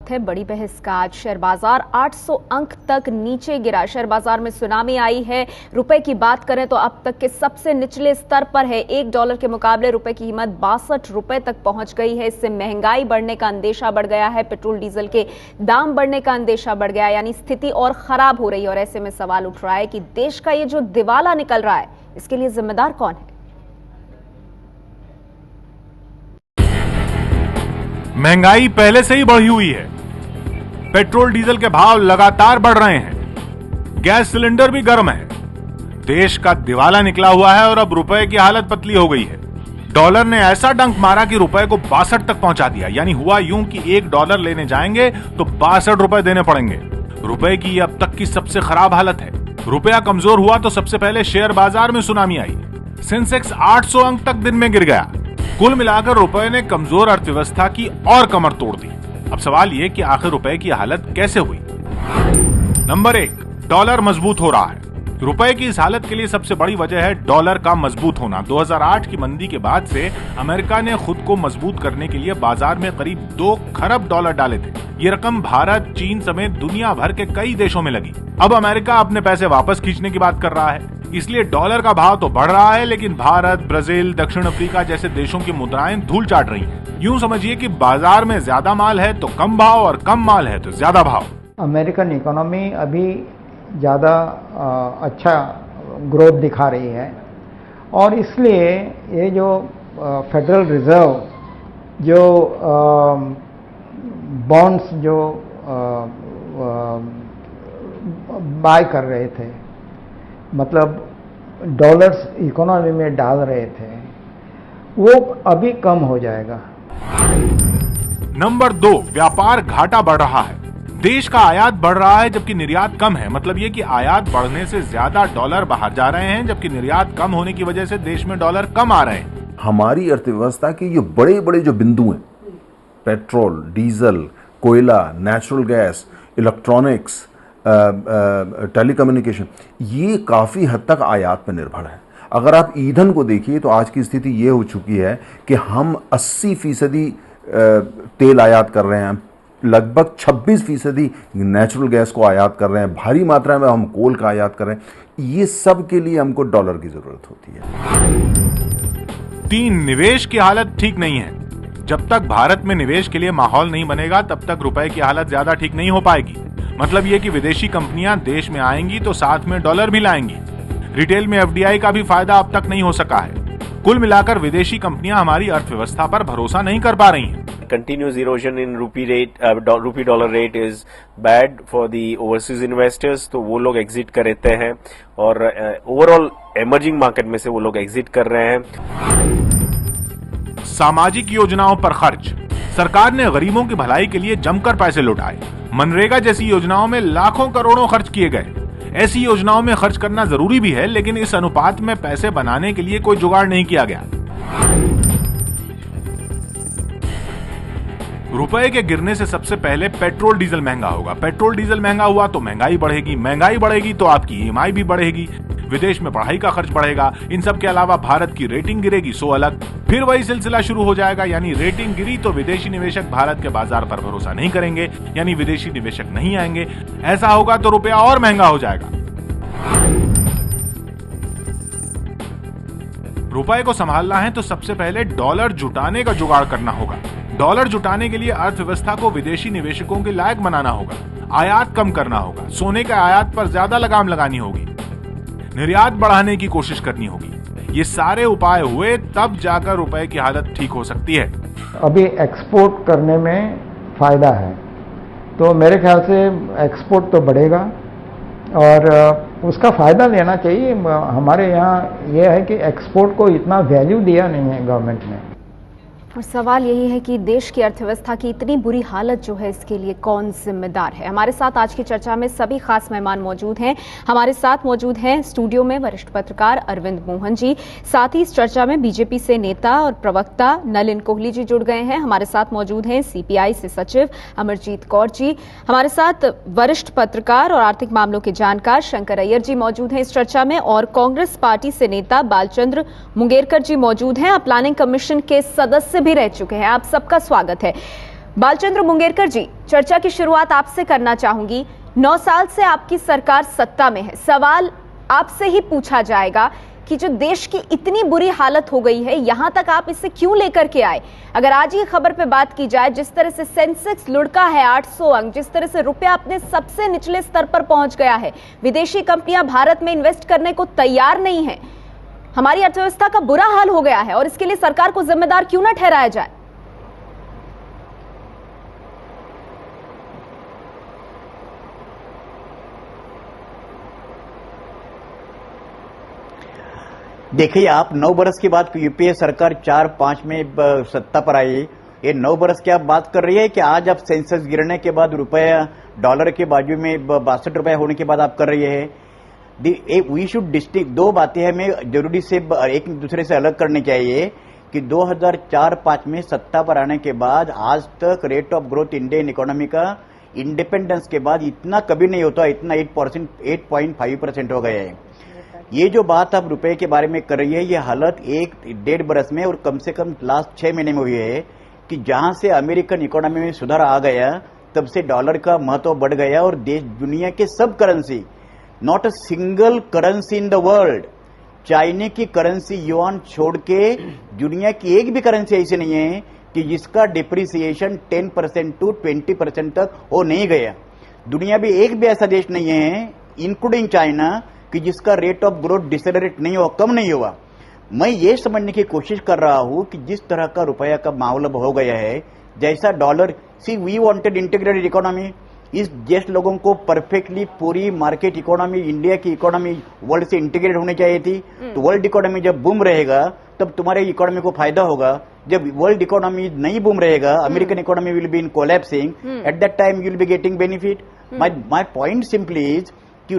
वक्त है बड़ी बहस का। आज शेयर बाजार 800 अंक तक नीचे गिरा। शेयर बाजार में सुनामी आई है। रुपए की बात करें तो अब तक के सबसे निचले स्तर पर है। $1 के मुकाबले रुपए की कीमत 62 रुपए तक पहुंच गई है। इससे महंगाई बढ़ने का अंदेशा बढ़ गया है। पेट्रोल डीजल के दाम बढ़ने का अंदेशा बढ़ गया, यानी स्थिति और खराब हो रही है। और ऐसे में सवाल उठ रहा है कि देश का ये जो दिवाला निकल रहा है, इसके लिए जिम्मेदार कौन है? महंगाई पहले से ही बढ़ी हुई है। पेट्रोल डीजल के भाव लगातार बढ़ रहे हैं। गैस सिलेंडर भी गर्म है। देश का दिवाला निकला हुआ है और अब रुपए की हालत पतली हो गई है। डॉलर ने ऐसा डंक मारा कि रुपए को 62 तक पहुंचा दिया। यानी हुआ यूं कि $1 लेने जाएंगे तो 62 रुपए देने पड़ेंगे। रुपए की अब तक की सबसे खराब हालत है। रुपया कमजोर हुआ तो सबसे पहले शेयर बाजार में सुनामी आई। सेंसेक्स 800 अंक तक दिन में गिर गया। कुल मिलाकर रुपए ने कमजोर अर्थव्यवस्था की और कमर तोड़ दी। अब सवाल यह कि आखिर रुपए की हालत कैसे हुई? नंबर 1, डॉलर मजबूत हो रहा है। रुपए की इस हालत के लिए सबसे बड़ी वजह है डॉलर का मजबूत होना। 2008 की मंदी के बाद से अमेरिका ने खुद को मजबूत करने के लिए बाजार में करीब $2 खरब डाले थे। ये रकम भारत, चीन समेत दुनिया भर के कई देशों में लगी। अब अमेरिका अपने पैसे वापस खींचने की बात कर रहा है, इसलिए डॉलर का भाव तो बढ़ रहा है, लेकिन भारत, ब्राजील, दक्षिण अफ्रीका जैसे देशों की मुद्राएं धूल चाट रही हैं। यूं समझिए कि बाजार में ज्यादा माल है तो कम भाव और कम माल है तो ज्यादा भाव। अमेरिकन इकोनॉमी अभी ज़्यादा अच्छा ग्रोथ दिखा रही है और इसलिए ये जो फेडरल रिजर्व जो बॉन्ड्स जो बाय कर रहे थे, मतलब डॉलर्स इकोनॉमी में डाल रहे थे, वो अभी कम हो जाएगा। नंबर 2, व्यापार घाटा बढ़ रहा है। देश का आयात बढ़ रहा है जबकि निर्यात कम है। मतलब ये कि आयात बढ़ने से ज्यादा डॉलर बाहर जा रहे हैं, जबकि निर्यात कम होने की वजह से देश में डॉलर कम आ रहे हैं। हमारी अर्थव्यवस्था के ये बड़े बड़े जो बिंदु हैं, पेट्रोल, डीजल, कोयला, नेचुरल गैस, इलेक्ट्रॉनिक्स, टेलीकम्युनिकेशन, ये काफ़ी हद तक आयात पर निर्भर है। अगर आप ईंधन को देखिए तो आज की स्थिति ये हो चुकी है कि हम 80% तेल आयात कर रहे हैं, लगभग 26% नेचुरल गैस को आयात कर रहे हैं, भारी मात्रा में हम कोल का आयात कर रहे हैं। ये सब के लिए हमको डॉलर की जरूरत होती है। 3, निवेश की हालत ठीक नहीं है। जब तक भारत में निवेश के लिए माहौल नहीं बनेगा तब तक रुपए की हालत ज्यादा ठीक नहीं हो पाएगी। मतलब ये कि विदेशी कंपनियां देश में आएंगी तो साथ में डॉलर भी लाएंगी। रिटेल में FDI का भी फायदा अब तक नहीं हो सका है। कुल मिलाकर विदेशी कंपनियां हमारी अर्थव्यवस्था पर भरोसा नहीं कर पा रही हैं। Continuous erosion in rupee dollar rate is bad for the overseas investors, तो वो लोग एग्जिट कर लेते हैं और ओवरऑल एमर्जिंग मार्केट में से वो लोग एग्जिट कर रहे हैं। सामाजिक योजनाओं पर खर्च। सरकार ने गरीबों की भलाई के लिए जमकर पैसे लुटाए। मनरेगा जैसी योजनाओं में लाखों करोड़ों खर्च किए गए। ऐसी योजनाओं में खर्च करना जरूरी भी है, लेकिन इस अनुपात में पैसे बनाने के लिए कोई जुगाड़ नहीं किया गया। रुपए के गिरने से सबसे पहले पेट्रोल डीजल महंगा होगा। पेट्रोल डीजल महंगा हुआ तो महंगाई बढ़ेगी, महंगाई बढ़ेगी तो आपकी EMI भी बढ़ेगी, विदेश में पढ़ाई का खर्च बढ़ेगा। इन सब के अलावा भारत की रेटिंग गिरेगी, सो अलग। फिर वही सिलसिला शुरू हो जाएगा, यानी रेटिंग गिरी तो विदेशी निवेशक भारत के बाजार पर भरोसा नहीं करेंगे, यानी विदेशी निवेशक नहीं आएंगे। ऐसा होगा तो रुपया और महंगा हो जाएगा। रुपए को संभालना है तो सबसे पहले डॉलर जुटाने का जुगाड़ करना होगा। डॉलर जुटाने के लिए अर्थव्यवस्था को विदेशी निवेशकों के लायक बनाना होगा, आयात कम करना होगा, सोने के आयात पर ज्यादा लगाम लगानी होगी, निर्यात बढ़ाने की कोशिश करनी होगी। ये सारे उपाय हुए तब जाकर रुपए की हालत ठीक हो सकती है। अभी एक्सपोर्ट करने में फायदा है, तो मेरे ख्याल से एक्सपोर्ट तो बढ़ेगा और उसका फायदा लेना चाहिए। हमारे यहाँ ये है कि एक्सपोर्ट को इतना वैल्यू दिया नहीं है गवर्नमेंट ने। और सवाल यही है कि देश की अर्थव्यवस्था की इतनी बुरी हालत जो है, इसके लिए कौन जिम्मेदार है? हमारे साथ आज की चर्चा में सभी खास मेहमान मौजूद हैं। हमारे साथ मौजूद हैं स्टूडियो में वरिष्ठ पत्रकार अरविंद मोहन जी, साथ ही इस चर्चा में बीजेपी से नेता और प्रवक्ता नलिन कोहली जी जुड़ गए हैं। हमारे साथ मौजूद हैं CPI से सचिव अमरजीत कौर जी, हमारे साथ वरिष्ठ पत्रकार और आर्थिक मामलों के जानकार शंकर अय्यर जी मौजूद हैं इस चर्चा में, और कांग्रेस पार्टी से नेता बालचंद्र मुंगेरकर जी मौजूद हैं। आप प्लानिंग कमीशन के सदस्य भी रह चुके हैं। आप सबका स्वागत है। बालचंद्र मुंगेरकर जी, चर्चा की शुरुआत आपसे करना चाहूंगी। 9 साल से आपकी सरकार सत्ता में है। सवाल आपसे ही पूछा जाएगा कि जो देश की इतनी बुरी हालत हो गई है, यहां तक आप इसे क्यों लेकर के आए? अगर आज की खबर पे बात की जाए, जिस तरह से सेंसेक्स लुढ़का है 800 अंक, जिस तरह से रुपया अपने सबसे निचले स्तर पर पहुंच गया है, विदेशी कंपनियां भारत में इन्वेस्ट करने को तैयार नहीं है, हमारी अर्थव्यवस्था का बुरा हाल हो गया है और इसके लिए सरकार को जिम्मेदार क्यों ना ठहराया जाए? देखिए, आप 9 बरस की बात, यूपीए सरकार 4-5 में सत्ता पर आई, ये 9 बरस की आप बात कर रही है कि आज आप सेंसेक्स गिरने के बाद रुपया डॉलर के बाजू में 62 रुपए होने के बाद आप कर रही है। वी शुड डिस्टिंग, दो बातें हमें जरूरी से एक दूसरे से अलग करनी चाहिए कि 2004-5 में सत्ता पर आने के बाद आज तक rate of growth Indian economy का इंडिपेंडेंस के बाद इतना कभी नहीं होता, इतना 8.5% हो गया है। ये जो बात आप रुपए के बारे में कर रही है, ये हालत 1-1.5 बरस में और कम से कम लास्ट 6 महीने में हुई है कि जहां से अमेरिकन इकोनॉमी में सुधार आ गया, तब से डॉलर का महत्व बढ़ गया और देश दुनिया के सब currency, not a single currency in the world, China की करेंसी युआन छोड़ के दुनिया की एक भी करेंसी ऐसी नहीं है कि जिसका डिप्रिसिएशन 10% to 20% तक हो नहीं गया। दुनिया में एक भी ऐसा देश नहीं है, इंक्लूडिंग चाइना, कि जिसका रेट ऑफ ग्रोथ डिसेलरेट नहीं हुआ, कम नहीं हुआ। मैं ये समझने की कोशिश कर रहा हूं कि जिस तरह का रुपया का माहौल अब हो गया है, जैसा dollar, we wanted integrated economy, इस देश लोगों को परफेक्टली पूरी मार्केट इकोनॉमी, इंडिया की इकोनॉमी वर्ल्ड से इंटीग्रेट होनी चाहिए थी। तो वर्ल्ड इकोनॉमी जब बूम रहेगा तब तुम्हारे इकोनॉमी को फायदा होगा। जब वर्ल्ड इकोनॉमी नहीं बूम रहेगा, American economy will be in collapsing, at that time you will be getting benefit. My point simply is कि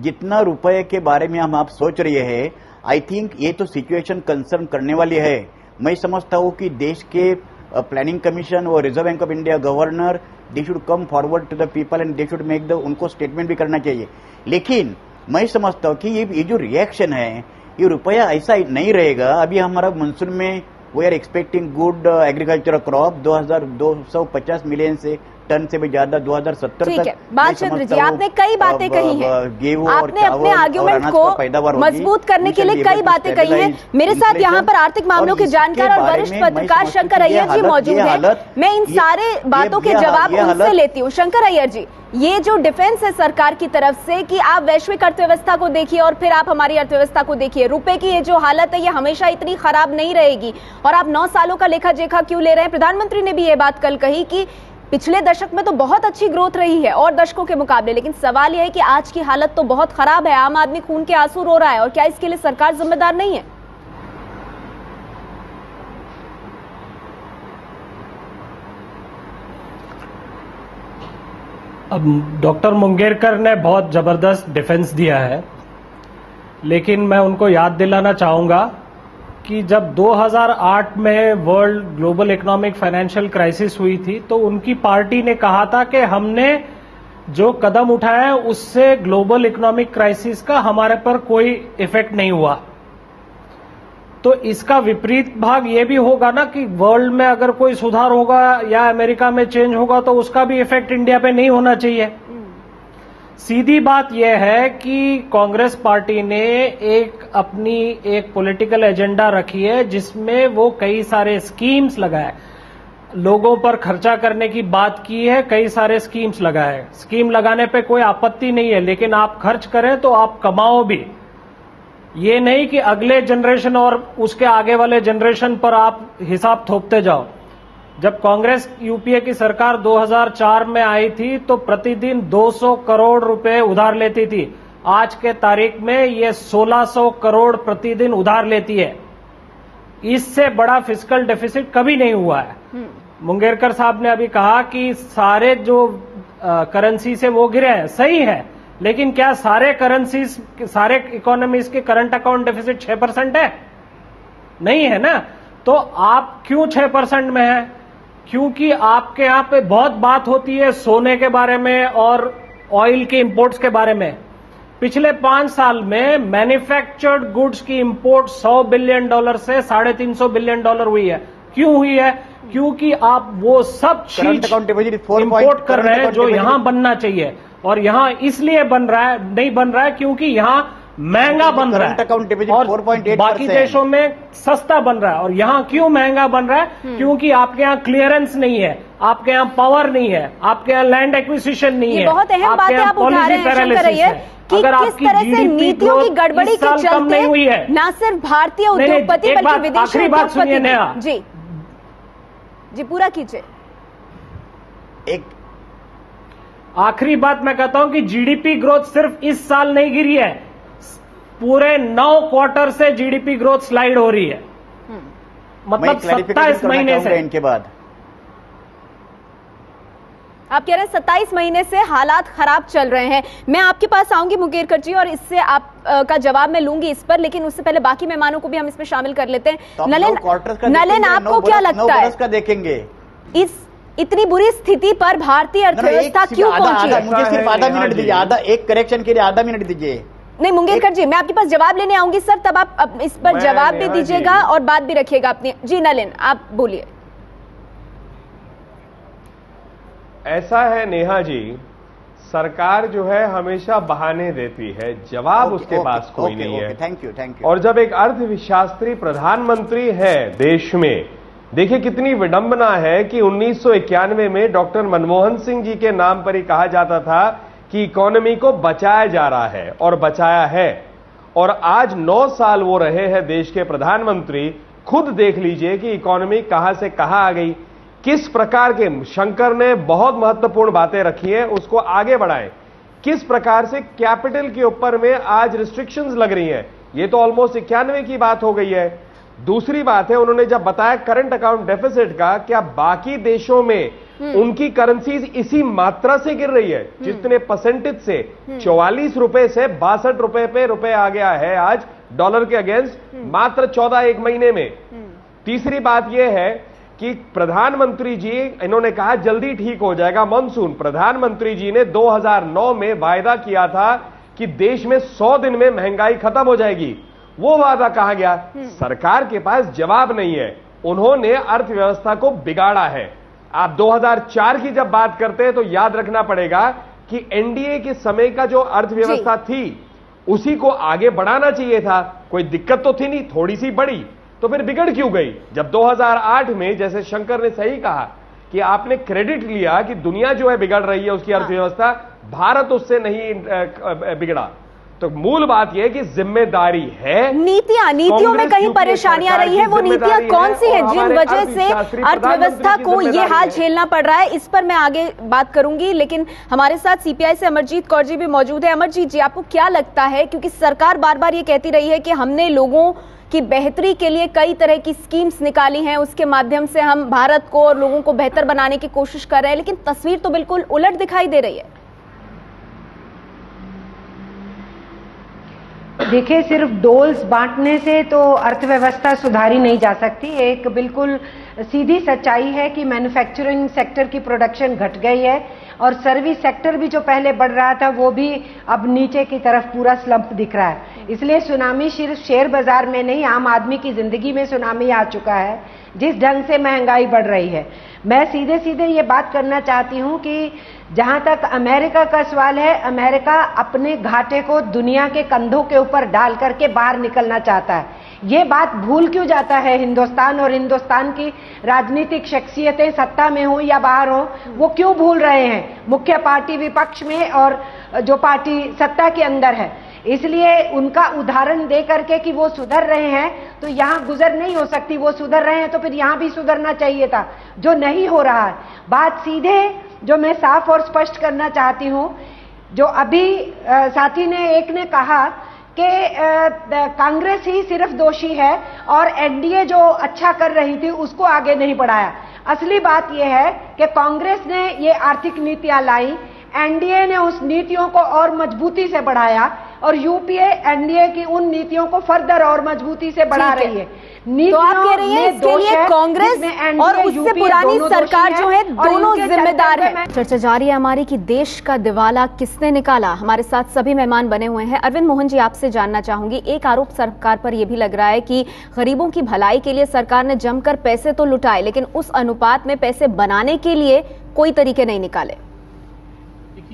जितना रुपए के बारे में हम आप सोच रहे हैं, आई थिंक ये तो सिचुएशन कंसर्न करने वाली है। मैं समझता हूं कि देश के प्लानिंग कमीशन और reserve bank of India governor, they should come forward to the people and they should make the, उनको स्टेटमेंट भी करना चाहिए। लेकिन मैं समझता हूं कि ये जो रिएक्शन है, ये रुपया ऐसा नहीं रहेगा। अभी हमारा मानसून में we are expecting good agricultural crop, 2250 million से टन से भी ज्यादा 2070 ठीक तक। है, बालचंद्र जी, आपने कई बातें कही हैं, गेहूं और आपने अपने आर्ग्यूमेंट को मजबूत करने के लिए कई बातें कही हैं। मेरे साथ यहाँ पर आर्थिक मामलों के जानकार और वरिष्ठ पत्रकार शंकर अय्यर जी मौजूद हैं। मैं इन सारे बातों के जवाब उनसे लेती हूँ। शंकर अय्यर जी, ये जो डिफेंस है सरकार की तरफ से कि आप वैश्विक अर्थव्यवस्था को देखिए और फिर आप हमारी अर्थव्यवस्था को देखिए, रुपए की ये जो हालत है ये हमेशा इतनी खराब नहीं रहेगी, और आप 9 सालों का लेखा जोखा क्यों ले रहे हैं? प्रधानमंत्री ने भी ये बात कल कही कि पिछले दशक में तो बहुत अच्छी ग्रोथ रही है और दशकों के मुकाबले, लेकिन सवाल यह है कि आज की हालत तो बहुत खराब है, आम आदमी खून के आंसू रो रहा है, और क्या इसके लिए सरकार जिम्मेदार नहीं है? अब डॉक्टर मुंगेरकर ने बहुत जबरदस्त डिफेंस दिया है, लेकिन मैं उनको याद दिलाना चाहूंगा कि जब 2008 में world global economic financial crisis हुई थी, तो उनकी पार्टी ने कहा था कि हमने जो कदम उठाया है उससे ग्लोबल इकोनॉमिक क्राइसिस का हमारे पर कोई इफेक्ट नहीं हुआ। तो इसका विपरीत भाग ये भी होगा ना कि वर्ल्ड में अगर कोई सुधार होगा या अमेरिका में चेंज होगा तो उसका भी इफेक्ट इंडिया पे नहीं होना चाहिए। सीधी बात यह है कि कांग्रेस पार्टी ने अपनी एक पॉलिटिकल एजेंडा रखी है जिसमें वो कई सारे स्कीम्स लगाए, लोगों पर खर्चा करने की बात की है, कई सारे स्कीम्स लगाए। स्कीम लगाने पे कोई आपत्ति नहीं है, लेकिन आप खर्च करें तो आप कमाओ भी। ये नहीं कि अगले जनरेशन और उसके आगे वाले जनरेशन पर आप हिसाब थोपते जाओ। जब कांग्रेस यूपीए की सरकार 2004 में आई थी तो प्रतिदिन 200 करोड़ रुपए उधार लेती थी। आज के तारीख में ये 1600 करोड़ प्रतिदिन उधार लेती है। इससे बड़ा फिस्कल डेफिसिट कभी नहीं हुआ है। मुंगेरकर साहब ने अभी कहा कि सारे जो करेंसी से वो गिरे हैं, सही है, लेकिन क्या सारे करेंसीज, सारे इकोनॉमीज के करंट अकाउंट डेफिसिट 6% है? नहीं है ना। तो आप क्यों 6% में है? क्योंकि आपके यहां पे बहुत बात होती है सोने के बारे में और ऑयल के इंपोर्ट्स के बारे में। पिछले 5 साल में मैन्युफैक्चर्ड गुड्स की इंपोर्ट $100 बिलियन से $350 बिलियन हुई है। क्यों हुई है? क्योंकि आप वो सब चीज इंपोर्ट कर रहे हैं जो यहां बनना चाहिए, और यहां इसलिए बन रहा है, नहीं बन रहा है क्योंकि यहां महंगा बन रहा है और बाकी देशों में सस्ता बन रहा है। और यहाँ क्यों महंगा बन रहा है? क्योंकि आपके यहाँ क्लियरेंस नहीं है, आपके यहाँ पावर नहीं है, आपके यहाँ लैंड एक्विजिशन नहीं है, बहुत अहम बात है आप उठा रहे हैं शंकर अय्यर कि किस तरह से नीतियों की गड़बड़ी के चलते हुई है न सिर्फ भारतीय उद्योगपति बल्कि विदेशी उद्योगपति जी जी पूरा कीजिए। एक आखिरी बात मैं कहता हूं कि जीडीपी ग्रोथ सिर्फ इस साल नहीं गिरी है, पूरे 9 क्वार्टर से जीडीपी ग्रोथ स्लाइड हो रही है, मतलब 27 महीने से। इनके बाद आप कह रहे हैं 27 महीने से हालात खराब चल रहे हैं। मैं आपके पास आऊंगी मुंगेरकर जी और इससे आप का जवाब मैं लूंगी इस पर, लेकिन उससे पहले बाकी मेहमानों को भी हम इसमें शामिल कर लेते हैं। तो नलिन आपको क्या लगता है का देखेंगे इस इतनी बुरी स्थिति पर भारतीय अर्थव्यवस्था क्यों पहुंची है? मुझे सिर्फ आधा मिनट दीजिए, आधा एक करेक्शन के लिए आधा मिनट दीजिए। नहीं मुंगेरकर जी, मैं आपके पास जवाब लेने आऊंगी सर, तब आप इस पर जवाब भी दीजिएगा और बात भी रखिएगा अपनी। जी नलिन आप बोलिए। ऐसा है नेहा जी, सरकार जो है हमेशा बहाने देती है, जवाब उसके पास कोई नहीं है। Thank you. और जब एक अर्थशास्त्री प्रधानमंत्री है देश में, देखिए कितनी विडंबना है कि 1991 में डॉक्टर मनमोहन सिंह जी के नाम पर ही कहा जाता था कि इकोनॉमी को बचाया जा रहा है और बचाया है, और आज 9 साल वो रहे हैं देश के प्रधानमंत्री। खुद देख लीजिए कि इकोनॉमी कहां से कहां आ गई, किस प्रकार के शंकर ने बहुत महत्वपूर्ण बातें रखी हैं, उसको आगे बढ़ाएं। किस प्रकार से कैपिटल के ऊपर में आज रिस्ट्रिक्शंस लग रही हैं, ये तो ऑलमोस्ट 91 की बात हो गई है। दूसरी बात है, उन्होंने जब बताया करंट अकाउंट डेफिसिट का, क्या बाकी देशों में उनकी करेंसीज इसी मात्रा से गिर रही है जितने परसेंटेज से 44 रुपए से 62 रुपए पे रुपए आ गया है आज डॉलर के अगेंस्ट मात्र 14 महीने में। तीसरी बात यह है कि प्रधानमंत्री जी, इन्होंने कहा जल्दी ठीक हो जाएगा मॉनसून। प्रधानमंत्री जी ने 2009 में वायदा किया था कि देश में 100 दिन में महंगाई खत्म हो जाएगी, वो वादा कहा गया? सरकार के पास जवाब नहीं है, उन्होंने अर्थव्यवस्था को बिगाड़ा है। आप 2004 की जब बात करते हैं तो याद रखना पड़ेगा कि एनडीए के समय का जो अर्थव्यवस्था थी उसी को आगे बढ़ाना चाहिए था, कोई दिक्कत तो थी नहीं, थोड़ी सी बढ़ी, तो फिर बिगड़ क्यों गई? जब 2008 में, जैसे शंकर ने सही कहा कि आपने क्रेडिट लिया कि दुनिया जो है बिगड़ रही है उसकी अर्थव्यवस्था, भारत उससे नहीं बिगड़ा। तो मूल बात यह है कि जिम्मेदारी है, नीतियों में कहीं परेशानियां रही है, वो नीतियां कौन सी हैं जिन वजह से अर्थव्यवस्था को ये हाल झेलना पड़ रहा है? इस पर मैं आगे बात करूंगी, लेकिन हमारे साथ सीपीआई से अमरजीत कौर जी भी मौजूद है। अमरजीत जी, आपको क्या लगता है, क्योंकि सरकार बार बार ये कहती रही है कि हमने लोगों की बेहतरी के लिए कई तरह की स्कीम्स निकाली हैं, उसके माध्यम से हम भारत को और लोगों को बेहतर बनाने की कोशिश कर रहे हैं, लेकिन तस्वीर तो बिल्कुल उलट दिखाई दे रही है। देखिए, सिर्फ डोल्स बांटने से तो अर्थव्यवस्था सुधारी नहीं जा सकती। एक बिल्कुल सीधी सच्चाई है कि मैन्युफैक्चरिंग सेक्टर की प्रोडक्शन घट गई है और सर्विस सेक्टर भी जो पहले बढ़ रहा था वो भी अब नीचे की तरफ पूरा स्लंप दिख रहा है। इसलिए सुनामी सिर्फ शेयर बाजार में नहीं, आम आदमी की जिंदगी में सुनामी आ चुका है जिस ढंग से महंगाई बढ़ रही है। मैं सीधे सीधे ये बात करना चाहती हूँ कि जहां तक अमेरिका का सवाल है, अमेरिका अपने घाटे को दुनिया के कंधों के ऊपर डाल करके बाहर निकलना चाहता है। ये बात भूल क्यों जाता है हिंदुस्तान और हिंदुस्तान की राजनीतिक शख्सियतें, सत्ता में हो या बाहर हो, वो क्यों भूल रहे हैं? मुख्य पार्टी विपक्ष में और जो पार्टी सत्ता के अंदर है, इसलिए उनका उदाहरण दे करके कि वो सुधर रहे हैं तो यहाँ गुजर नहीं हो सकती। वो सुधर रहे हैं तो फिर यहाँ भी सुधरना चाहिए था, जो नहीं हो रहा है। बात सीधे जो मैं साफ और स्पष्ट करना चाहती हूँ, जो अभी साथी ने एक ने कहा कि कांग्रेस ही सिर्फ दोषी है और एनडीए जो अच्छा कर रही थी उसको आगे नहीं बढ़ाया। असली बात यह है कि कांग्रेस ने ये आर्थिक नीतियां लाई, एनडीए ने उस नीतियों को और मजबूती से बढ़ाया। और यूपीए एनडीए की उन नीतियों को फर्दर और मजबूती से बढ़ा रही है। तो आप कह रही हैं इसके लिए कांग्रेस और उससे पुरानी सरकार जो है दोनों जिम्मेदार है। चर्चा जारी है हमारी कि देश का दिवाला किसने निकाला। हमारे साथ सभी मेहमान बने हुए हैं। अरविंद मोहन जी, आपसे जानना चाहूंगी, एक आरोप सरकार पर यह भी लग रहा है कि गरीबों की भलाई के लिए सरकार ने जमकर पैसे तो लुटाए, लेकिन उस अनुपात में पैसे बनाने के लिए कोई तरीके नहीं निकाले।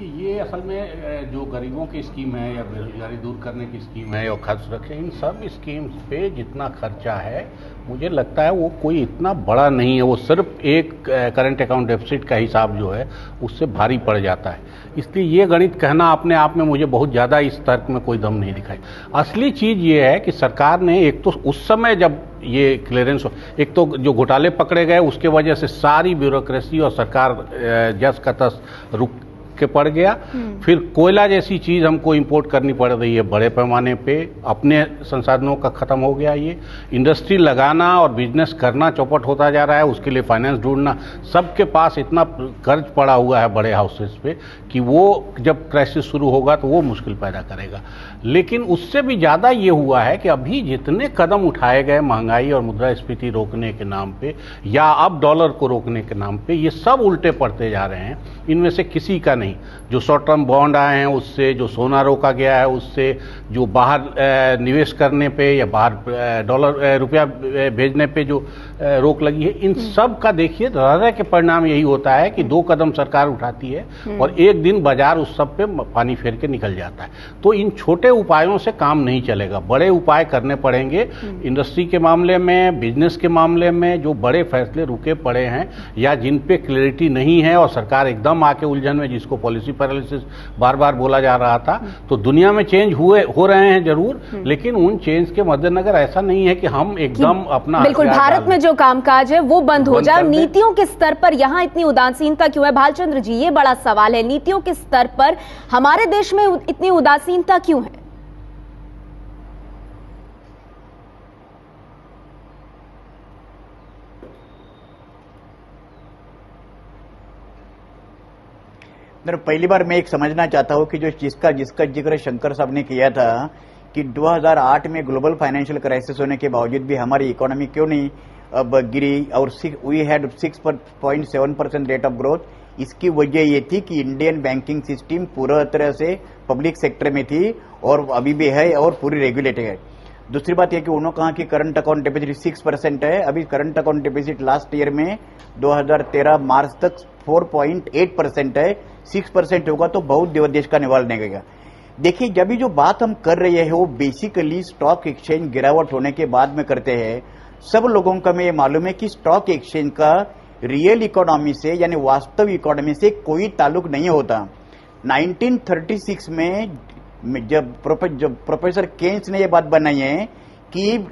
ये असल में जो गरीबों की स्कीम है या बेरोजगारी दूर करने की स्कीम है और खर्च रखे, इन सब स्कीम्स पे जितना खर्चा है मुझे लगता है वो कोई इतना बड़ा नहीं है। वो सिर्फ एक करंट अकाउंट डेफिसिट का हिसाब जो है उससे भारी पड़ जाता है। इसलिए ये गणित कहना अपने आप में मुझे बहुत ज़्यादा इस तर्क में कोई दम नहीं दिखाई। असली चीज़ ये है कि सरकार ने एक तो उस समय जब ये क्लियरेंस, एक तो जो घोटाले पकड़े गए उसके वजह से सारी ब्यूरोक्रेसी और सरकार जस का तस रुक के पड़ गया। फिर कोयला जैसी चीज हमको इंपोर्ट करनी पड़ रही है बड़े पैमाने पे, अपने संसाधनों का खत्म हो गया। ये इंडस्ट्री लगाना और बिजनेस करना चौपट होता जा रहा है, उसके लिए फाइनेंस ढूंढना, सबके पास इतना कर्ज पड़ा हुआ है बड़े हाउसेस पे कि वो जब क्राइसिस शुरू होगा तो वो मुश्किल पैदा करेगा। लेकिन उससे भी ज्यादा ये हुआ है कि अभी जितने कदम उठाए गए महंगाई और मुद्रास्फीति रोकने के नाम पे या अब डॉलर को रोकने के नाम पे, ये सब उल्टे पड़ते जा रहे हैं। इनमें से किसी का नहीं। जो शॉर्ट टर्म बॉन्ड आए हैं उससे, जो सोना रोका गया है उससे, जो बाहर निवेश करने पे या बाहर डॉलर रुपया भेजने पे जो रोक लगी है, इन सब का देखिए रह के परिणाम यही होता है कि 2 कदम सरकार उठाती है और एक दिन बाजार उस सब पे पानी फेर के निकल जाता है। तो इन छोटे उपायों से काम नहीं चलेगा, बड़े उपाय करने पड़ेंगे। इंडस्ट्री के मामले में, बिजनेस के मामले में जो बड़े फैसले रुके पड़े हैं या जिन पे क्लैरिटी नहीं है और सरकार एकदम आके उलझन में, जिसको पॉलिसी पैरालिसिस बार बार बोला जा रहा था, तो दुनिया में चेंज हो रहे हैं जरूर, लेकिन उन चेंज के मद्देनजर ऐसा नहीं है कि हम एकदम अपना बिल्कुल भारत में जो कामकाज है वो बंद हो जाए। नीतियों के स्तर पर यहां इतनी उदासीनता क्यों है? भालचंद्र जी, ये बड़ा सवाल है। नीतियों के स्तर पर हमारे देश में इतनी उदासीनता क्यों है? पहली बार मैं एक समझना चाहता हूं कि जो जिसका जिक्र शंकर साहब ने किया था कि 2008 में ग्लोबल फाइनेंशियल क्राइसिस होने के बावजूद भी हमारी इकोनॉमी क्यों नहीं अब गिरी और we had 6.7% rate of growth. इसकी वजह ये थी कि इंडियन बैंकिंग सिस्टम पूरा तरह से पब्लिक सेक्टर में थी और अभी भी है और पूरी रेगुलेटेड है। दूसरी बात यह कि उन्होंने कहा कि करंट अकाउंट डेफिसिट 6% है। अभी current account deficit last year में 2013 मार्च तक 4.8% है। 6% होगा तो बहुत देश का निवाल निकलेगा। देखिए, जब भी जो बात हम कर रहे हैं वो बेसिकली स्टॉक एक्सचेंज गिरावट होने के बाद में करते हैं। सब लोगों का मैं ये मालूम है कि स्टॉक एक्सचेंज का रियल इकोनॉमी से यानी वास्तविक इकोनॉमी से कोई ताल्लुक नहीं होता। 1936 में जब प्रोफेसर केन्स ने ये बात बनाई है कि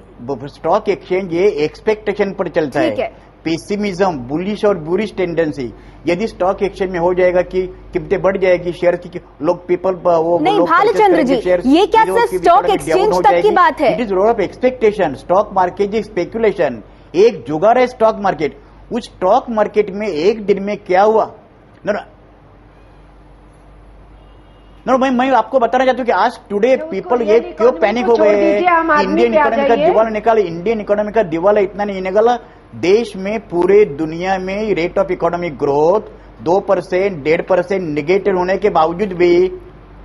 स्टॉक एक्सचेंज ये एक्सपेक्टेशन पर चलता है, पेसिमिज्म, बुलिश और बुलिश टेंडेंसी। यदि स्टॉक एक्सचेंज में हो जाएगा कि कीमतें बढ़ जाएगी शेयर की, लोग पीपल वो नहीं, भालचंद्र जी, ये क्या सिर्फ स्टॉक एक्सचेंज तक की बात है? It is role of expectation. Stock market is speculation, एक जुगाड़ है स्टॉक मार्केट। उस स्टॉक मार्केट में एक दिन में क्या हुआ? मैं आपको बताना चाहता हूँ कि आज टुडे पीपल ये क्यों पैनिक हो गए हैं। इंडियन इकोनॉमी का दिवाला निकाला, इंडियन इकोनॉमी का दिवाला इतना नहीं निकाला। देश में पूरे दुनिया में rate of economic growth 2%, 1.5% negative होने के बावजूद भी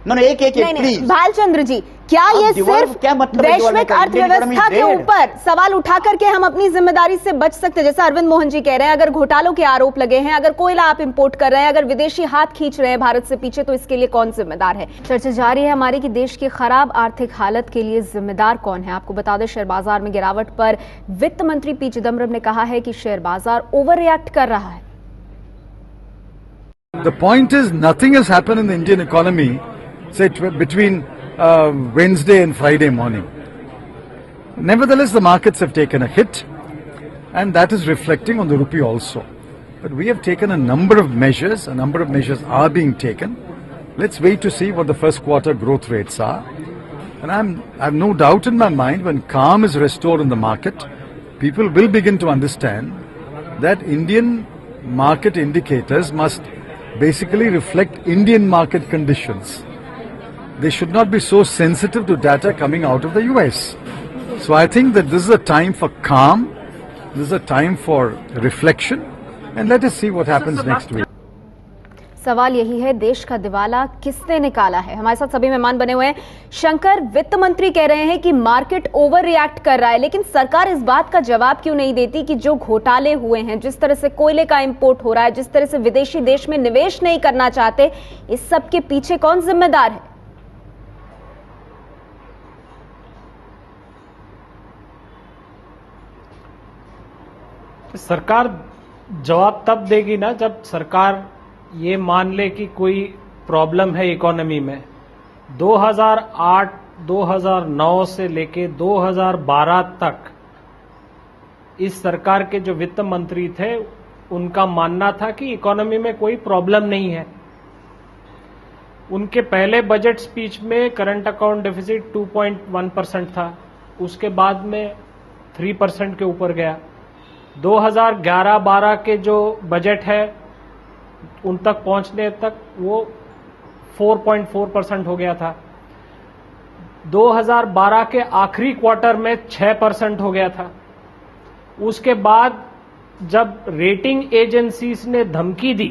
एक प्लीज भालचंद्र जी, क्या ये सिर्फ क्या मतलब वैश्विक अर्थव्यवस्था के ऊपर सवाल उठा करके हम अपनी जिम्मेदारी से बच सकते हैं? जैसा अरविंद मोहन जी कह रहे हैं, अगर घोटालों के आरोप लगे हैं, अगर कोयला आप इंपोर्ट कर रहे हैं, अगर विदेशी हाथ खींच रहे हैं भारत से पीछे, तो इसके लिए कौन जिम्मेदार है? चर्चा जारी है हमारी कि देश की खराब आर्थिक हालत के लिए जिम्मेदार कौन है। आपको बता दें, शेयर बाजार में गिरावट पर वित्त मंत्री पी चिदम्बरम ने कहा है कि शेयर बाजार ओवर रिएक्ट कर रहा है। The point is, nothing has happened in the Indian economy say between Wednesday and Friday morning. Nevertheless, the markets have taken a hit, and that is reflecting on the rupee also. But we have taken a number of measures. A number of measures are being taken. Let's wait to see what the first quarter growth rates are. And I have no doubt in my mind, when calm is restored in the market, people will begin to understand that Indian market indicators must basically reflect Indian market conditions. they should not be so sensitive to data coming out of the US. So I think that this is a time for calm, this is a time for reflection, and let us see what happens next week. सवाल यही है, देश का दिवाला किसने निकाला है? हमारे साथ सभी मेहमान बने हुए हैं। शंकर, वित्त मंत्री कह रहे हैं कि मार्केट ओवर रिएक्ट कर रहा है, लेकिन सरकार इस बात का जवाब क्यों नहीं देती कि जो घोटाले हुए हैं, जिस तरह से कोयले का इंपोर्ट हो रहा है, जिस तरह से विदेशी देश में निवेश नहीं करना चाहते, इस सब के पीछे कौन जिम्मेदार है? सरकार जवाब तब देगी ना जब सरकार ये मान ले कि कोई प्रॉब्लम है इकोनॉमी में। 2008, 2009 से लेके 2012 तक इस सरकार के जो वित्त मंत्री थे उनका मानना था कि इकोनॉमी में कोई प्रॉब्लम नहीं है। उनके पहले बजट स्पीच में करंट अकाउंट डेफिसिट 2.1% था, उसके बाद में 3% के ऊपर गया। 2011-12 के जो बजट है उन तक पहुंचने तक वो 4.4% हो गया था। 2012 के आखिरी क्वार्टर में 6% हो गया था। उसके बाद जब रेटिंग एजेंसीज ने धमकी दी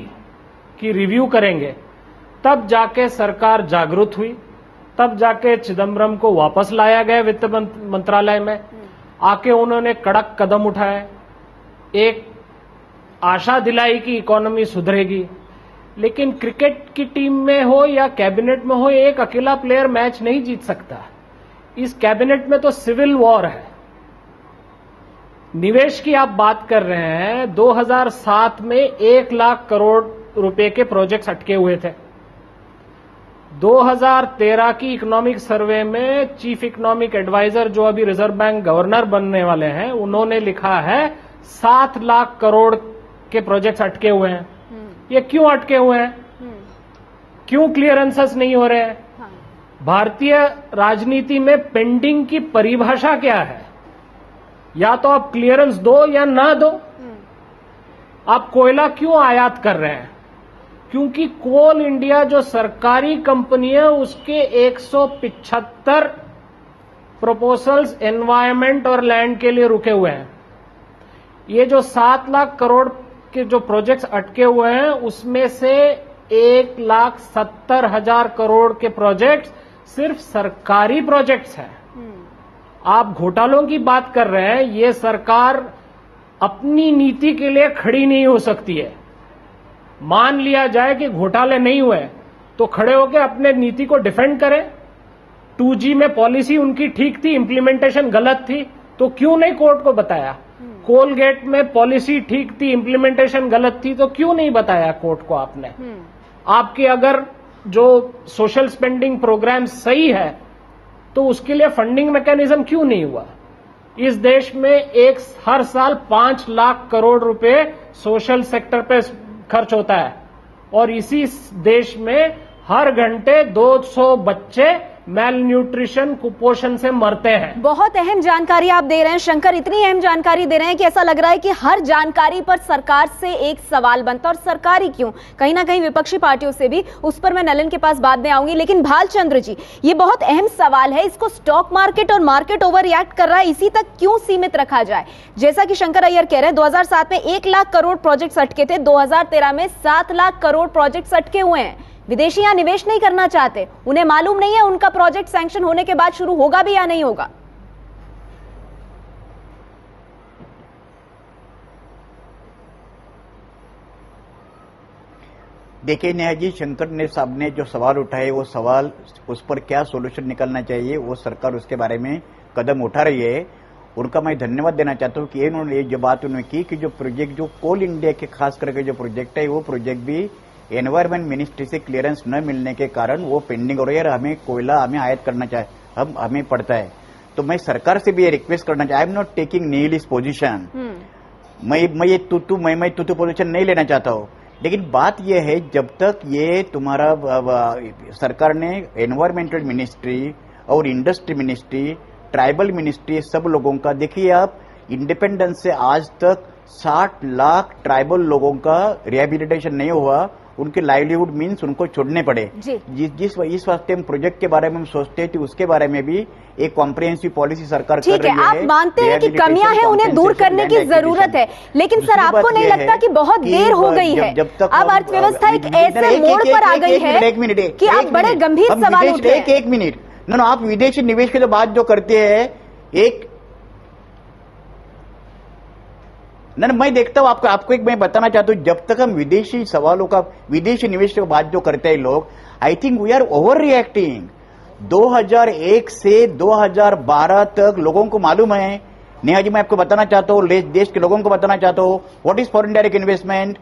कि रिव्यू करेंगे, तब जाके सरकार जागरूक हुई, तब जाके चिदम्बरम को वापस लाया गया वित्त मंत्रालय में। आके उन्होंने कड़क कदम उठाए, एक आशा दिलाई कि इकोनॉमी सुधरेगी। लेकिन क्रिकेट की टीम में हो या कैबिनेट में हो, एक अकेला प्लेयर मैच नहीं जीत सकता। इस कैबिनेट में तो सिविल वॉर है। निवेश की आप बात कर रहे हैं, 2007 में 1 लाख करोड़ रुपए के प्रोजेक्ट्स अटके हुए थे। 2013 की इकोनॉमिक सर्वे में चीफ इकोनॉमिक एडवाइजर, जो अभी रिजर्व बैंक गवर्नर बनने वाले हैं, उन्होंने लिखा है 7 लाख करोड़ के प्रोजेक्ट्स अटके हुए हैं। ये क्यों अटके हुए हैं? क्यों क्लियरेंसेस नहीं हो रहे हैं? भारतीय राजनीति में पेंडिंग की परिभाषा क्या है? या तो आप क्लियरेंस दो या ना दो। आप कोयला क्यों आयात कर रहे हैं? क्योंकि कोल इंडिया जो सरकारी कंपनी है, उसके 175 प्रपोजल्स एनवायरमेंट और लैंड के लिए रुके हुए हैं। ये जो 7 लाख करोड़ के जो प्रोजेक्ट्स अटके हुए हैं, उसमें से 1,70,000 करोड़ के प्रोजेक्ट्स सिर्फ सरकारी प्रोजेक्ट्स हैं। आप घोटालों की बात कर रहे हैं। ये सरकार अपनी नीति के लिए खड़ी नहीं हो सकती है। मान लिया जाए कि घोटाले नहीं हुए, तो खड़े होकर अपने नीति को डिफेंड करें। 2G में पॉलिसी उनकी ठीक थी, इंप्लीमेंटेशन गलत थी, तो क्यों नहीं कोर्ट को बताया? कोलगेट में पॉलिसी ठीक थी, इंप्लीमेंटेशन गलत थी, तो क्यों नहीं बताया कोर्ट को आपने? आपके अगर जो सोशल स्पेंडिंग प्रोग्राम सही है, तो उसके लिए फंडिंग मैकेनिज्म क्यों नहीं हुआ? इस देश में हर साल 5 लाख करोड़ रुपए सोशल सेक्टर पे खर्च होता है, और इसी देश में हर घंटे 200 बच्चे मेल न्यूट्रिशन, कुपोषण से मरते हैं। बहुत अहम जानकारी आप दे रहे हैं शंकर, इतनी अहम जानकारी दे रहे हैं कि ऐसा लग रहा है कि हर जानकारी पर सरकार से एक सवाल बनता, और सरकार ही क्यों, कहीं ना कहीं विपक्षी पार्टियों से भी। उस पर मैं नलिन के पास बाद में आऊंगी, लेकिन भालचंद्र जी, ये बहुत अहम सवाल है। इसको स्टॉक मार्केट और मार्केट ओवर रिएक्ट कर रहा है, इसी तक क्यों सीमित रखा जाए? जैसा कि शंकर अय्यर कह रहे हैं, 2007 में 1 लाख करोड़ प्रोजेक्ट्स अटके थे, 2013 में 7 लाख करोड़ प्रोजेक्ट्स अटके हुए हैं। विदेशी यहां निवेश नहीं करना चाहते, उन्हें मालूम नहीं है उनका प्रोजेक्ट सैंक्शन होने के बाद शुरू होगा भी या नहीं होगा। देखिए नेहा जी, शंकर ने साहब ने जो सवाल उठाए, वो सवाल, उस पर क्या सोल्यूशन निकलना चाहिए, वो सरकार उसके बारे में कदम उठा रही है। उनका मैं धन्यवाद देना चाहता हूँ कि इन्होंने जो बात उन्होंने की कि जो प्रोजेक्ट, जो कोल इंडिया के खास करके जो प्रोजेक्ट है, वो प्रोजेक्ट भी एनवायरमेंट मिनिस्ट्री से क्लियरेंस न मिलने के कारण वो पेंडिंग हो रही है। हमें कोयला हमें आयात करना चाहिए, हमें पड़ता है। तो मैं सरकार से भी ये रिक्वेस्ट करना चाहिए, I am not taking nihilist position. मैं ये तू पोजीशन नहीं लेना चाहता हूँ, लेकिन बात यह है, जब तक ये तुम्हारा सरकार ने एनवायरमेंटल मिनिस्ट्री और इंडस्ट्री मिनिस्ट्री, ट्राइबल मिनिस्ट्री, सब लोगों का, देखिए आप, इंडिपेंडेंस से आज तक 60 लाख ट्राइबल लोगों का रिहेबिलिटेशन नहीं हुआ, उनके लाइवलीहुड मीन्स उनको छोड़ने पड़े। जिस इस वक्त हम प्रोजेक्ट के बारे में हम सोचते हैं उसके बारे में भी एक कॉम्प्रिहेंसिव पॉलिसी सरकार कर रही है। आप मानते हैं कि कमियां हैं, उन्हें दूर करने की जरूरत है, लेकिन सर आपको नहीं लगता कि बहुत देर हो गई है? अब अर्थव्यवस्था एक ऐसे मोड़ पर आ गई है कि आप बड़े गंभीर सवाल उठ रहे हैं। एक मिनट, नो आप विदेशी निवेश की बात जो करते हैं, एक मैं देखता हूं आपको एक मैं बताना चाहता हूं, जब तक हम विदेशी सवालों का, विदेशी निवेश की बात जो करते हैं लोग, I think we are overreacting. 2001 से 2012 तक लोगों को मालूम है, नेहा जी मैं आपको बताना चाहता हूं, देश के लोगों को बताना चाहता हूं, what is foreign direct investment.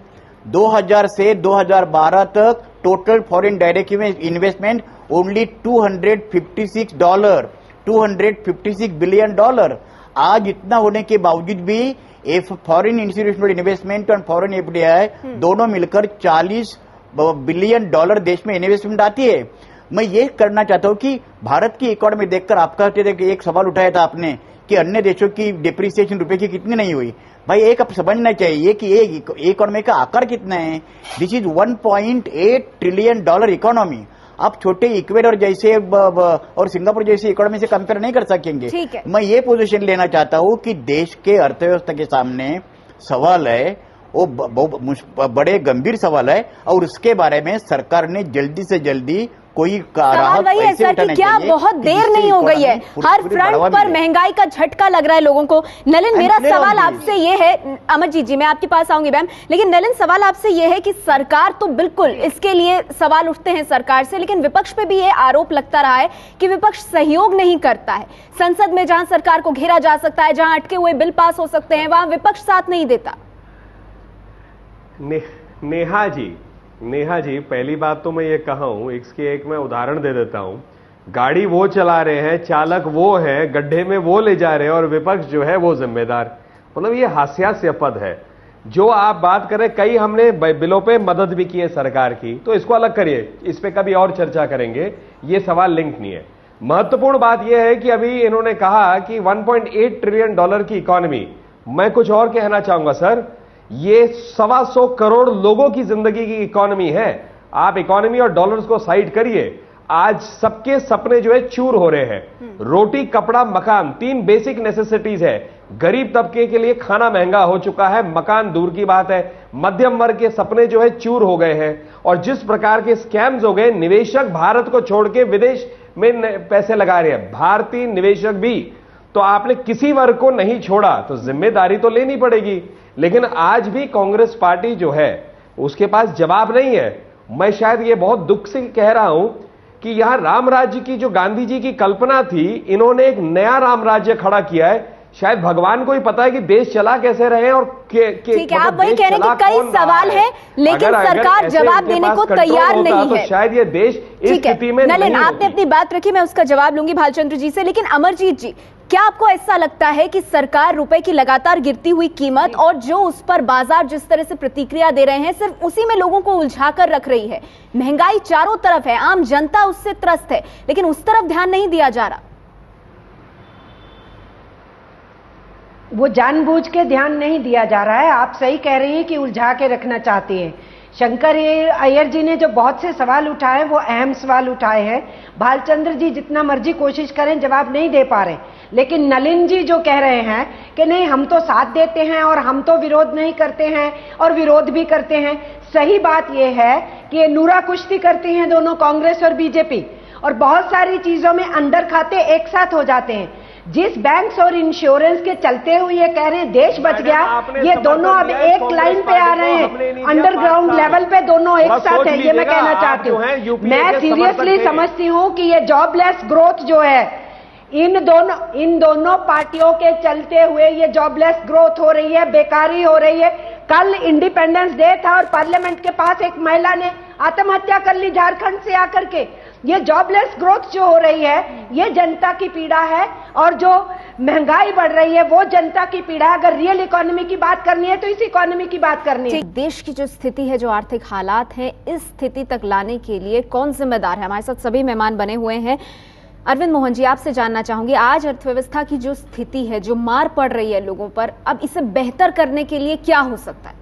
2000 से 2012 तक total foreign direct investment only $256 billion. आज इतना होने के बावजूद भी फॉरेन इंस्टीट्यूशनल इन्वेस्टमेंट और फॉरेन एफडीआई दोनों मिलकर $40 बिलियन देश में इन्वेस्टमेंट आती है। मैं ये करना चाहता हूं कि भारत की इकोनॉमी देखकर आपका एक सवाल उठाया था आपने कि अन्य देशों की डिप्रिसिएशन रुपए की कितनी नहीं हुई। भाई एक आप समझना चाहिए कि इकोनॉमी का आकार कितना है। This is $1.8 trillion economy. आप छोटे इक्वेडर जैसे और सिंगापुर जैसी इकोनॉमी से कंपेयर नहीं कर सकेंगे। मैं ये पोजीशन लेना चाहता हूं कि देश के अर्थव्यवस्था के सामने सवाल है, वो बड़े गंभीर सवाल है, और उसके बारे में सरकार ने जल्दी से जल्दी कोई सवाल वही है सर कि क्या बहुत देर नहीं हो गई है? हर फ्रंट पर महंगाई का झटका लग रहा है लोगों को। नलिन मेरा सवाल आपसे ये है, अमरजीत जी मैं आपके पास आऊंगी मैम, लेकिन नलिन सवाल आपसे ये है कि सरकार तो बिल्कुल इसके लिए सवाल उठते हैं सरकार से, लेकिन विपक्ष पे भी ये आरोप लगता रहा है कि विपक्ष सहयोग नहीं करता है। संसद में जहां सरकार को घेरा जा सकता है, जहां अटके हुए बिल पास हो सकते हैं, वहां विपक्ष साथ नहीं देता। नेहा जी पहली बात तो मैं ये कहा हूं, इसके एक मैं उदाहरण दे देता हूं। गाड़ी वो चला रहे हैं, चालक वो है, गड्ढे में वो ले जा रहे हैं और विपक्ष जो है वो जिम्मेदार। मतलब ये हास्यास्पद है जो आप बात करें। कई हमने बिलों पे मदद भी की है सरकार की, तो इसको अलग करिए, इस पे कभी और चर्चा करेंगे, ये सवाल लिंक नहीं है। महत्वपूर्ण बात यह है कि अभी इन्होंने कहा कि $1.8 ट्रिलियन की इकोनॉमी। मैं कुछ और कहना चाहूंगा सर, ये 125 करोड़ लोगों की जिंदगी की इकोनॉमी है। आप इकोनॉमी और डॉलर्स को साइड करिए, आज सबके सपने जो है चूर हो रहे हैं। रोटी, कपड़ा, मकान, 3 बेसिक नेसेसिटीज है। गरीब तबके के लिए खाना महंगा हो चुका है, मकान दूर की बात है। मध्यम वर्ग के सपने जो है चूर हो गए हैं, और जिस प्रकार के स्कैम्स हो गए, निवेशक भारत को छोड़ के विदेश में पैसे लगा रहे हैं, भारतीय निवेशक भी। तो आपने किसी वर्ग को नहीं छोड़ा, तो जिम्मेदारी तो लेनी पड़ेगी। लेकिन आज भी कांग्रेस पार्टी जो है उसके पास जवाब नहीं है। मैं शायद ये बहुत दुख से कह रहा हूं कि यहां राम राज्य की जो गांधी जी की कल्पना थी, इन्होंने एक नया राम राज्य खड़ा किया है। शायद भगवान को ही पता है कि देश चला कैसे रहे और ठीक है, आप वही कह रहे हैं कि कई सवाल है, लेकिन सरकार जवाब देने को तैयार नहीं है। तो शायद ये देश इस स्थिति में नलिन आपने अपनी बात रखी, मैं उसका जवाब लूंगी भालचंद्र जी से। लेकिन अमरजीत जी, क्या आपको ऐसा लगता है कि सरकार रुपए की लगातार गिरती हुई कीमत और जो उस पर बाजार जिस तरह से प्रतिक्रिया दे रहे हैं, सिर्फ उसी में लोगों को उलझाकर रख रही है? महंगाई चारों तरफ है, आम जनता उससे त्रस्त है, लेकिन उस तरफ ध्यान नहीं दिया जा रहा। वो जानबूझ के ध्यान नहीं दिया जा रहा है। आप सही कह रही हैं कि उलझा के रखना चाहती हैं। शंकर अय्यर जी ने जो बहुत से सवाल उठाए, वो अहम सवाल उठाए हैं। भालचंद्र जी जितना मर्जी कोशिश करें जवाब नहीं दे पा रहे, लेकिन नलिन जी जो कह रहे हैं कि नहीं हम तो साथ देते हैं और हम तो विरोध नहीं करते हैं और विरोध भी करते हैं। सही बात यह है कि ये नूरा कुश्ती करती हैं दोनों, कांग्रेस और बीजेपी, और बहुत सारी चीजों में अंदर खाते एक साथ हो जाते हैं। जिस बैंक्स और इंश्योरेंस के चलते हुए ये कह रहे हैं देश बच गया, ये दोनों अब एक लाइन पे आ रहे हैं, अंडरग्राउंड लेवल पे दोनों एक साथ है। ये मैं कहना चाहती हूँ। मैं सीरियसली समझती हूँ कि ये जॉबलेस ग्रोथ जो है, इन दोनों पार्टियों के चलते हुए ये जॉबलेस ग्रोथ हो रही है, बेकारी हो रही है। कल इंडिपेंडेंस डे था और पार्लियामेंट के पास एक महिला ने आत्महत्या कर ली झारखंड से आकर के। ये जॉबलेस ग्रोथ जो हो रही है, ये जनता की पीड़ा है, और जो महंगाई बढ़ रही है वो जनता की पीड़ा है। अगर रियल इकोनॉमी की बात करनी है तो इस इकोनॉमी की बात करनी है। देश की जो स्थिति है, जो आर्थिक हालात हैं, इस स्थिति तक लाने के लिए कौन जिम्मेदार है? हमारे साथ सभी मेहमान बने हुए हैं। अरविंद मोहन जी, आपसे जानना चाहूंगी, आज अर्थव्यवस्था की जो स्थिति है, जो मार पड़ रही है लोगों पर, अब इसे बेहतर करने के लिए क्या हो सकता है?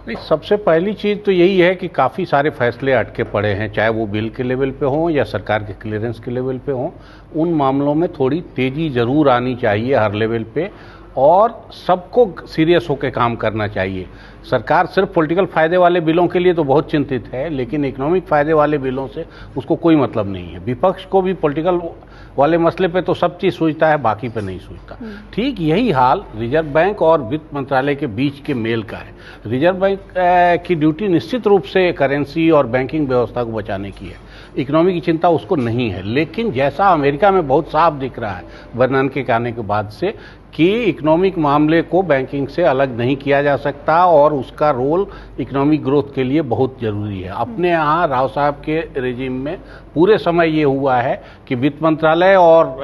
नहीं, सबसे पहली चीज तो यही है कि काफी सारे फैसले अटके पड़े हैं, चाहे वो बिल के लेवल पे हों या सरकार के क्लियरेंस के लेवल पे हों। उन मामलों में थोड़ी तेजी जरूर आनी चाहिए हर लेवल पे, और सबको सीरियस होकर काम करना चाहिए। सरकार सिर्फ पॉलिटिकल फायदे वाले बिलों के लिए तो बहुत चिंतित है, लेकिन इकोनॉमिक फायदे वाले बिलों से उसको कोई मतलब नहीं है। विपक्ष को भी पॉलिटिकल वाले मसले पे तो सब चीज सोचता है, बाकी पे नहीं सोचता। ठीक यही हाल रिजर्व बैंक और वित्त मंत्रालय के बीच के मेल का है। रिजर्व बैंक की ड्यूटी निश्चित रूप से करेंसी और बैंकिंग व्यवस्था को बचाने की है, इकोनॉमी की चिंता उसको नहीं है। लेकिन जैसा अमेरिका में बहुत साफ दिख रहा है बर्नन के आने के बाद से, कि इकोनॉमिक मामले को बैंकिंग से अलग नहीं किया जा सकता और उसका रोल इकोनॉमिक ग्रोथ के लिए बहुत जरूरी है। अपने यहाँ राव साहब के रेजिम में पूरे समय ये हुआ है कि वित्त मंत्रालय और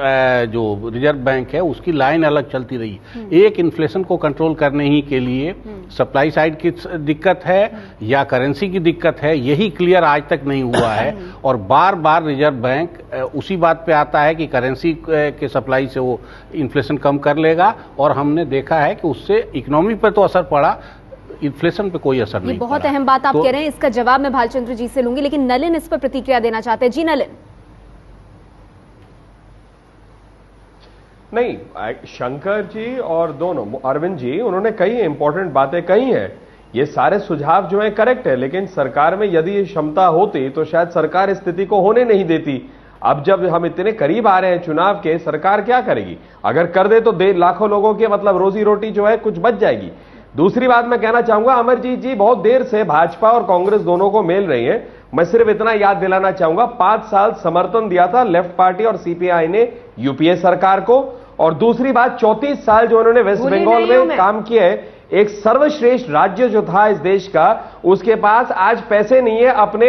जो रिजर्व बैंक है उसकी लाइन अलग चलती रही। एक इन्फ्लेशन को कंट्रोल करने ही के लिए सप्लाई साइड की दिक्कत है या करेंसी की दिक्कत है, यही क्लियर आज तक नहीं हुआ है। और बार बार रिजर्व बैंक उसी बात पे आता है कि करेंसी के सप्लाई से वो इन्फ्लेशन कम कर लेगा, और हमने देखा है कि उससे इकोनॉमी पर तो असर पड़ा, इन्फ्लेशन पे कोई असर नहीं। बहुत अहम बात आप कह रहे हैं, इसका जवाब मैं भालचंद्र जी से लूंगी, लेकिन नलिन इस पर प्रतिक्रिया देना चाहते हैं। जी नलिन। नहीं, शंकर जी और दोनों अरविंद जी, उन्होंने कई इंपॉर्टेंट बातें कही हैं। ये सारे सुझाव जो है करेक्ट है, लेकिन सरकार में यदि ये क्षमता होती तो शायद सरकार इस स्थिति को होने नहीं देती। अब जब हम इतने करीब आ रहे हैं चुनाव के, सरकार क्या करेगी? अगर कर दे तो लाखों लोगों के मतलब रोजी रोटी जो है कुछ बच जाएगी। दूसरी बात मैं कहना चाहूंगा, अमरजीत जी बहुत देर से भाजपा और कांग्रेस दोनों को मेल रही है। मैं सिर्फ इतना याद दिलाना चाहूंगा, 5 साल समर्थन दिया था लेफ्ट पार्टी और सीपीआई ने यूपीए सरकार को, और दूसरी बात 34 साल जो उन्होंने वेस्ट बंगाल में काम किया है, एक सर्वश्रेष्ठ राज्य जो था इस देश का, उसके पास आज पैसे नहीं है अपने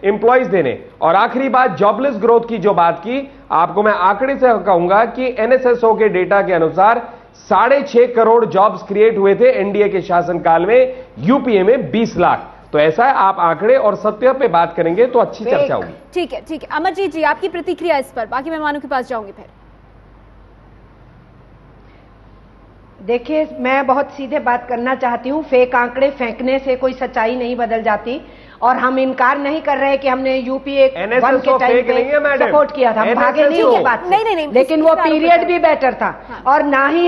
एम्प्लॉइज देने। और आखिरी बात, जॉबलेस ग्रोथ की जो बात की, आपको मैं आंकड़े से कहूंगा कि एनएसएसओ के डेटा के अनुसार 6.5 करोड़ जॉब्स क्रिएट हुए थे एनडीए के शासनकाल में, यूपीए में 20 लाख। तो ऐसा है, आप आंकड़े और सत्य पे बात करेंगे तो अच्छी चर्चा होगी। ठीक है, ठीक है। अमरजीत जी, आपकी प्रतिक्रिया इस पर, बाकी मेहमानों के पास जाऊंगी फिर। देखिए, मैं बहुत सीधे बात करना चाहती हूँ। फेक आंकड़े फेंकने से कोई सच्चाई नहीं बदल जाती, और हम इनकार नहीं कर रहे कि हमने यूपीए 1 के टाइम पे सपोर्ट किया था, हम भागे नहीं की बात नहीं, लेकिन वो पीरियड भी बेटर था। और ना ही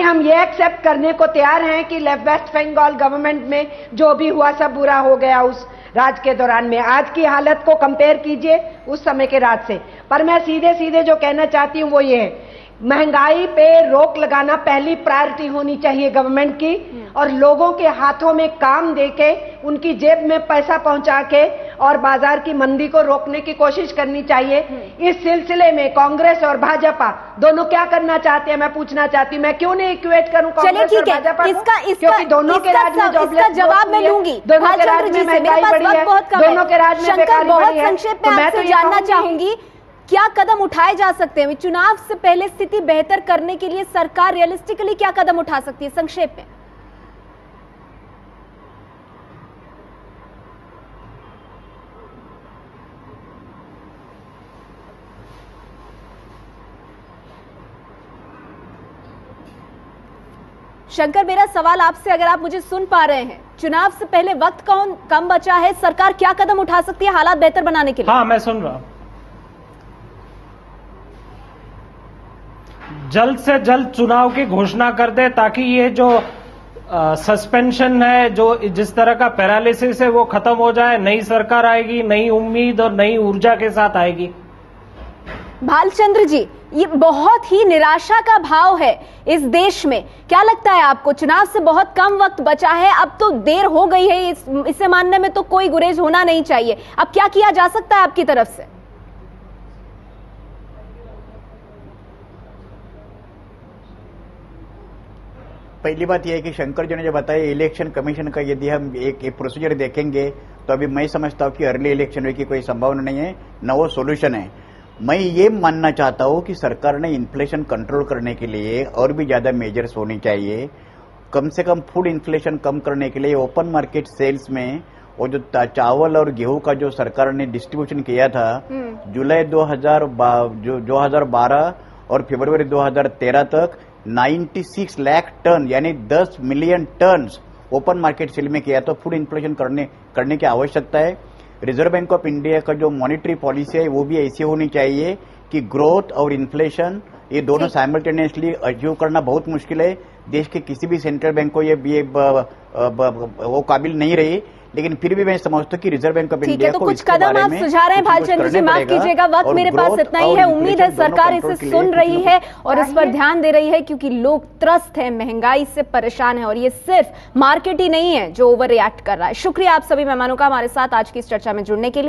हम ये एक्सेप्ट करने को तैयार हैं कि वेस्ट बंगाल गवर्नमेंट में जो भी हुआ सब बुरा हो गया उस राज के दौरान में। आज की हालत को कंपेयर कीजिए उस समय के राज से। पर मैं सीधे सीधे जो कहना चाहती हूँ वो ये है, महंगाई पे रोक लगाना पहली प्रायोरिटी होनी चाहिए गवर्नमेंट की, और लोगों के हाथों में काम देके उनकी जेब में पैसा पहुंचा के और बाजार की मंदी को रोकने की कोशिश करनी चाहिए। इस सिलसिले में कांग्रेस और भाजपा दोनों क्या करना चाहते हैं मैं पूछना चाहती हूँ। मैं क्यों नहीं इक्वेट करूं कांग्रेस और भाजपा को, क्योंकि दोनों के राज्य में जॉबलेस जवाब मैं लूंगी, दोनों के राज्य में महंगाई बढ़ी है, दोनों के राज्य में बेकारी बढ़ी है। संक्षेप में आपसे जानना चाहूंगी, क्या कदम उठाए जा सकते हैं चुनाव से पहले स्थिति बेहतर करने के लिए? सरकार रियलिस्टिकली क्या कदम उठा सकती है, संक्षेप में? शंकर, मेरा सवाल आपसे, अगर आप मुझे सुन पा रहे हैं, चुनाव से पहले वक्त कम बचा है, सरकार क्या कदम उठा सकती है हालात बेहतर बनाने के लिए? हाँ, मैं सुन रहा हूं। जल्द से जल्द चुनाव की घोषणा कर दे, ताकि ये जो सस्पेंशन है, जो जिस तरह का पैरालिसिस है, वो खत्म हो जाए। नई सरकार आएगी, नई उम्मीद और नई ऊर्जा के साथ आएगी। भालचंद्र जी, ये बहुत ही निराशा का भाव है इस देश में। क्या लगता है आपको, चुनाव से बहुत कम वक्त बचा है, अब तो देर हो गई है, इसे मानने में तो कोई गुरेज होना नहीं चाहिए। अब क्या किया जा सकता है आपकी तरफ से? पहली बात यह है कि शंकर जी ने जो बताया, इलेक्शन कमीशन का यदि हम एक प्रोसीजर देखेंगे तो अभी मैं समझता हूं कि अर्ली इलेक्शन की कोई संभावना नहीं है, न वो सोल्यूशन है। मैं ये मानना चाहता हूं कि सरकार ने इन्फ्लेशन कंट्रोल करने के लिए और भी ज्यादा मेजर्स होनी चाहिए। कम से कम फूड इन्फ्लेशन कम करने के लिए ओपन मार्केट सेल्स में वो जो चावल और गेहूं का जो सरकार ने डिस्ट्रीब्यूशन किया था जुलाई 2012 और फरवरी 2013 तक 96 लाख टन यानी 10 million tonne open market sale में किया, तो फुल इन्फ्लेशन करने की आवश्यकता है। रिजर्व बैंक ऑफ इंडिया का जो मॉनिटरी पॉलिसी है वो भी ऐसी होनी चाहिए कि ग्रोथ और इन्फ्लेशन ये दोनों साइमल्टेनियसली अचीव करना बहुत मुश्किल है। देश के किसी भी सेंट्रल बैंक को ये वो काबिल नहीं रही, लेकिन फिर भी मैं समझता हूँ कि रिजर्व बैंक ऑफ इंडिया तो कुछ कदम आप सुझा रहे हैं भालचंद्र जी, माफ कीजिएगा, वक्त मेरे पास इतना ही है। उम्मीद है सरकार इसे सुन रही है और इस पर ध्यान दे रही है, क्योंकि लोग त्रस्त हैं, महंगाई से परेशान है और ये सिर्फ मार्केट ही नहीं है जो ओवर रिएक्ट कर रहा है। शुक्रिया आप सभी मेहमानों का हमारे साथ आज की इस चर्चा में जुड़ने के लिए।